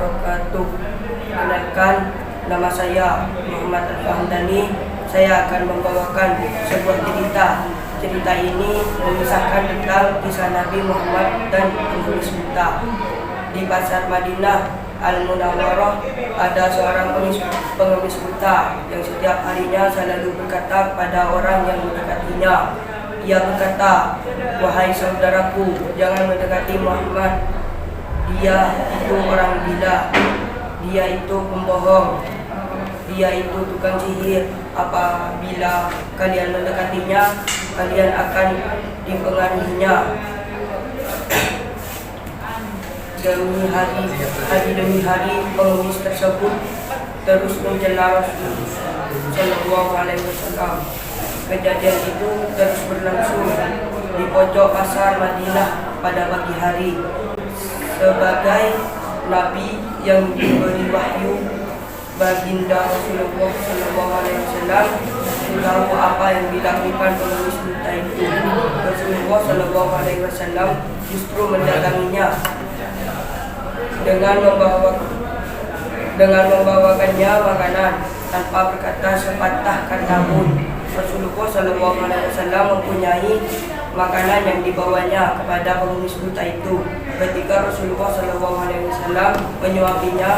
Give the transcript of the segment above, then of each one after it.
wabarakatuh. Kenalkan, nama saya Muhammad Al-Fahamdani. Saya akan membawakan sebuah cerita. Cerita ini mengisahkan tentang kisah Nabi Muhammad dan pengemis buta. Di pasar Madinah Al-Munawwarah ada seorang pengemis buta yang setiap harinya selalu berkata kepada orang yang mendekatinya. Ia berkata, "Wahai saudaraku, jangan mendekati Muhammad. Dia itu orang gila, dia itu pembohong, dia itu tukang sihir. Apabila kalian mendekatinya, kalian akan dipengaruhinya." Demi hari pengemis tersebut terus mencela Rasul Shallallahu Alaihi Wasallam. Kejadian itu terus berlangsung di pojok pasar Madinah pada pagi hari. Sebagai Nabi yang diberi wahyu, baginda Rasulullah Shallallahu Alaihi Wasallam tahu apa yang dilakukan pengemis buta itu. Rasulullah Shallallahu Alaihi Wasallam justru mendatanginya dengan membawakannya makanan tanpa berkata sepatah kata pun. Rasulullah Shallallahu Alaihi Wasallam mempunyai makanan yang dibawanya kepada pengemis buta itu. Ketika Rasulullah Shallallahu Alaihi Wasallam menyuapinya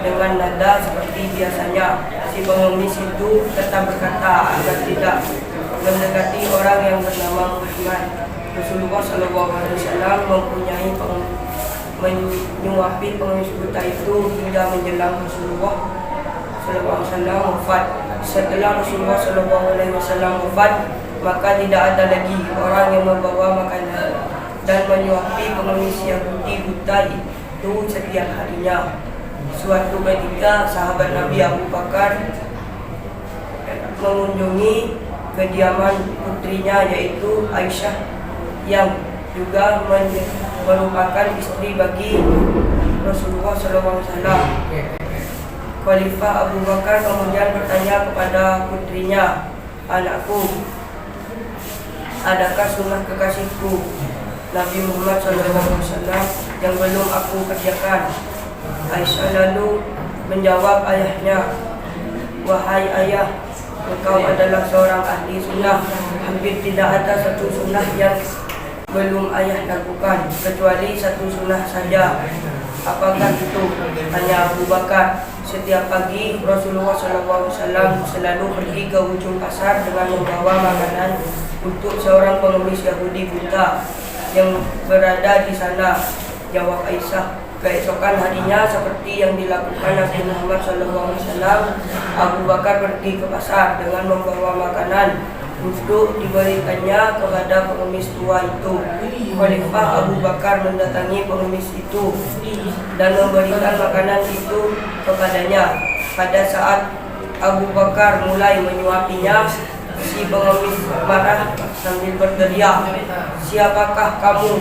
dengan nada seperti biasanya, si pengemis itu tetap berkata agar tidak mendekati orang yang bernama Muhammad. Rasulullah Shallallahu Alaihi Wasallam mempunyai menyuapi pengemis buta itu hingga menjelang Rasulullah Shallallahu Alaihi Wasallam wafat. Setelah Rasulullah Shallallahu Alaihi Wasallam wafat, maka tidak ada lagi orang yang membawa makanan dan menyuapi pengemis Yahudi buta itu setiap harinya. Suatu ketika sahabat Nabi Abu Bakar mengunjungi kediaman putrinya, yaitu Aisyah, yang juga merupakan istri bagi Rasulullah SAW. Khalifah Abu Bakar kemudian bertanya kepada putrinya, "Anakku, adakah sunnah kekasihku Nabi Muhammad SAW yang belum aku kerjakan?" Aisyah lalu menjawab ayahnya, "Wahai ayah, engkau adalah seorang ahli sunnah. Hampir tidak ada satu sunnah yang belum ayah lakukan, kecuali satu sunnah saja." "Apakah itu?" tanya Abu Bakar. Setiap pagi Rasulullah SAW selalu pergi ke ujung pasar dengan membawa makanan untuk seorang pengemis Yahudi buta yang berada di sana. Jawab Aisyah. Keesokan harinya, seperti yang dilakukan Nabi Muhammad SAW, Abu Bakar pergi ke pasar dengan membawa makanan untuk diberikannya kepada pengemis tua itu. Khalifah Abu Bakar mendatangi pengemis itu dan memberikan makanan itu kepadanya. Pada saat Abu Bakar mulai menyuapinya, si pengemis marah sambil berteriak, "Siapakah kamu?"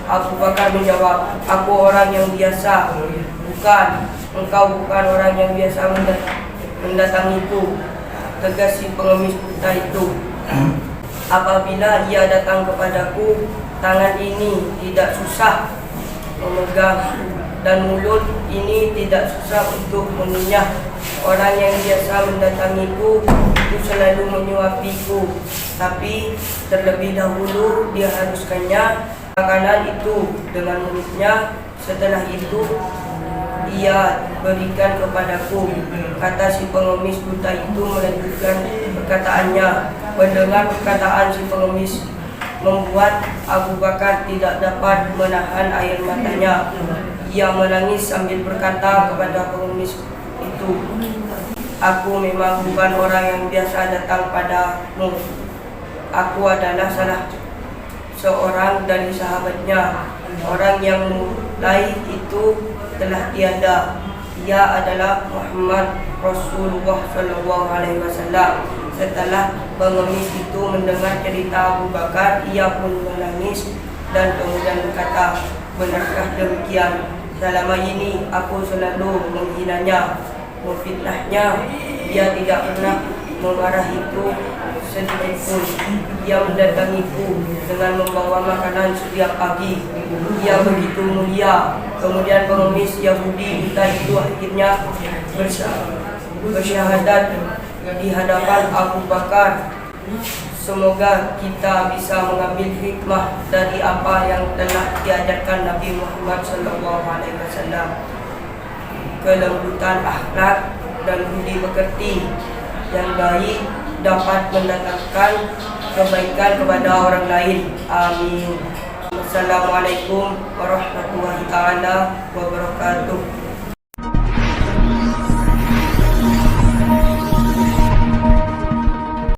Abu Bakar menjawab, "Aku orang yang biasa." "Bukan, engkau bukan orang yang biasa mendatangiku," tegas si pengemis buta itu. "Apabila ia datang kepadaku, tangan ini tidak susah memegang dan mulut ini tidak susah untuk mengunyah. Orang yang biasa mendatangiku itu selalu menyuapiku, tapi terlebih dahulu dia haruskannya makanan itu dengan mulutnya. Setelah itu ia berikan kepadaku," kata si pengemis buta itu melanjutkan perkataannya. Mendengar perkataan si pengemis membuat Abu Bakar tidak dapat menahan air matanya. Ia menangis sambil berkata kepada pengemis itu, "Aku memang bukan orang yang biasa datang padamu. Aku adalah salah seorang dari sahabatnya. Orang yang mulai itu telah tiada. Ia adalah Muhammad Rasulullah Shallallahu Alaihi Wasallam." Setelah pengemis itu mendengar cerita Abu Bakar, ia pun menangis dan kemudian berkata, "Benarkah demikian? Selama ini aku selalu menghinanya, memfitnahnya. Dia tidak pernah memarahiku sedikit pun. Ia mendatangiku dengan membawa makanan setiap pagi. Ia begitu mulia. Kemudian pengemis Yahudi buta itu akhirnya bersyahadat di hadapan Abu Bakar. Semoga kita bisa mengambil hikmah dari apa yang telah diajarkan Nabi Muhammad SAW. Kelembutan akhlak dan budi pekerti yang baik dapat mendatangkan kebaikan kepada orang lain. Amin. Assalamualaikum warahmatullahi wabarakatuh.